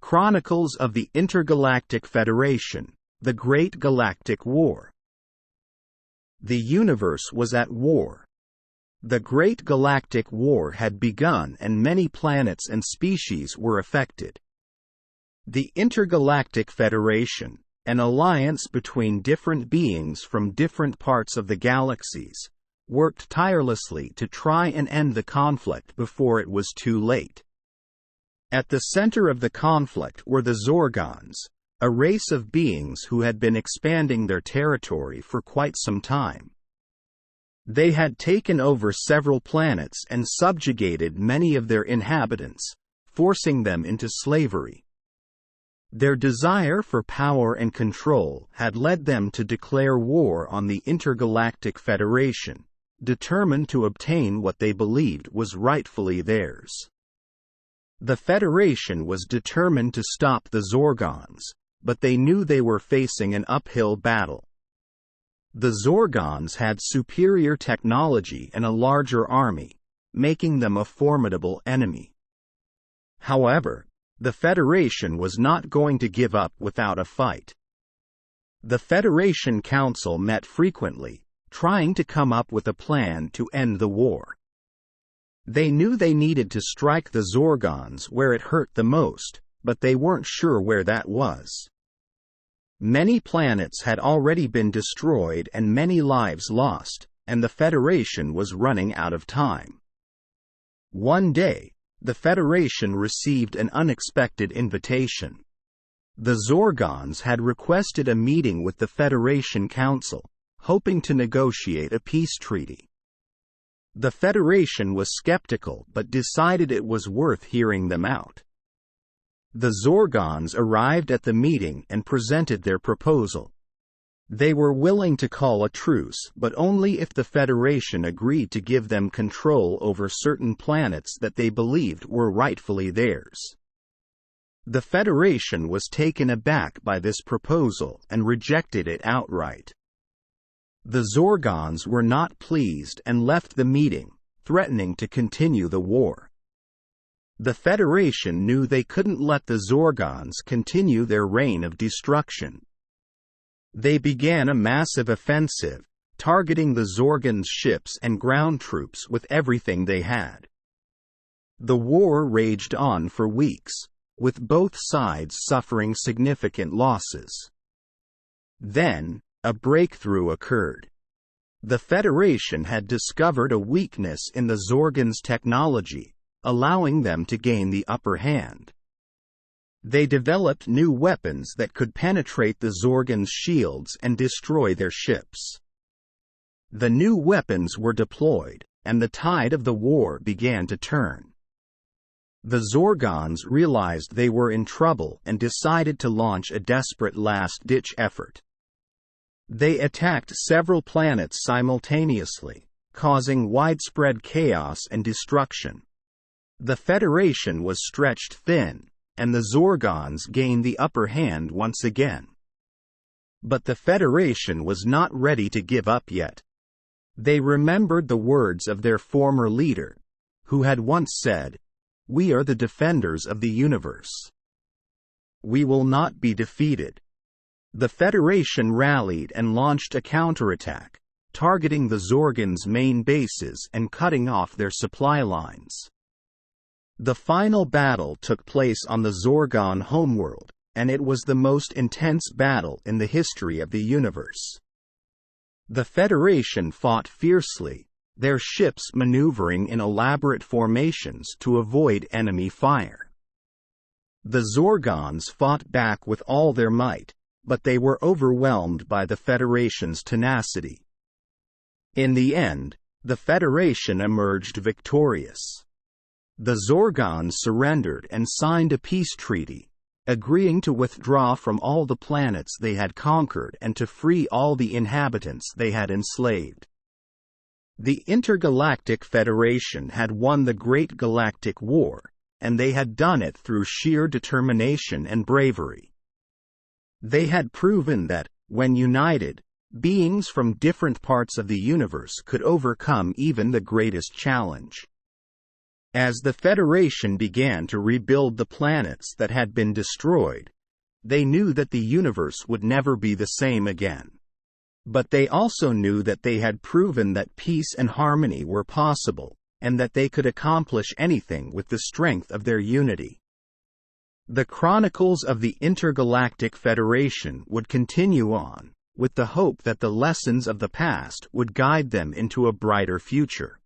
Chronicles of the Intergalactic Federation, the Great Galactic War. The universe was at war. The Great Galactic War had begun and many planets and species were affected. The Intergalactic Federation, an alliance between different beings from different parts of the galaxies, worked tirelessly to try and end the conflict before it was too late. At the center of the conflict were the Zorgons, a race of beings who had been expanding their territory for quite some time. They had taken over several planets and subjugated many of their inhabitants, forcing them into slavery. Their desire for power and control had led them to declare war on the Intergalactic Federation, determined to obtain what they believed was rightfully theirs. The Federation was determined to stop the Zorgons, but they knew they were facing an uphill battle. The Zorgons had superior technology and a larger army, making them a formidable enemy. However, the Federation was not going to give up without a fight. The Federation Council met frequently, trying to come up with a plan to end the war. They knew they needed to strike the Zorgons where it hurt the most, but they weren't sure where that was. Many planets had already been destroyed and many lives lost, and the Federation was running out of time. One day, the Federation received an unexpected invitation. The Zorgons had requested a meeting with the Federation Council, hoping to negotiate a peace treaty. The Federation was skeptical but decided it was worth hearing them out. The Zorgons arrived at the meeting and presented their proposal. They were willing to call a truce, but only if the Federation agreed to give them control over certain planets that they believed were rightfully theirs. The Federation was taken aback by this proposal and rejected it outright. The Zorgons were not pleased and left the meeting, threatening to continue the war. The Federation knew they couldn't let the Zorgons continue their reign of destruction. They began a massive offensive, targeting the Zorgons' ships and ground troops with everything they had. The war raged on for weeks, with both sides suffering significant losses. Then, a breakthrough occurred. The Federation had discovered a weakness in the Zorgons' technology, allowing them to gain the upper hand. They developed new weapons that could penetrate the Zorgons' shields and destroy their ships. The new weapons were deployed, and the tide of the war began to turn. The Zorgons realized they were in trouble and decided to launch a desperate last-ditch effort. They attacked several planets simultaneously, causing widespread chaos and destruction. The Federation was stretched thin, and the Zorgons gained the upper hand once again. But the Federation was not ready to give up yet. They remembered the words of their former leader, who had once said, "We are the defenders of the universe. We will not be defeated." The Federation rallied and launched a counterattack, targeting the Zorgons' main bases and cutting off their supply lines. The final battle took place on the Zorgon homeworld, and it was the most intense battle in the history of the universe. The Federation fought fiercely, their ships maneuvering in elaborate formations to avoid enemy fire. The Zorgons fought back with all their might, but they were overwhelmed by the Federation's tenacity. In the end, the Federation emerged victorious. The Zorgons surrendered and signed a peace treaty, agreeing to withdraw from all the planets they had conquered and to free all the inhabitants they had enslaved. The Intergalactic Federation had won the Great Galactic War, and they had done it through sheer determination and bravery. They had proven that, when united, beings from different parts of the universe could overcome even the greatest challenge. As the Federation began to rebuild the planets that had been destroyed, they knew that the universe would never be the same again. But they also knew that they had proven that peace and harmony were possible, and that they could accomplish anything with the strength of their unity. The chronicles of the Intergalactic Federation would continue on, with the hope that the lessons of the past would guide them into a brighter future.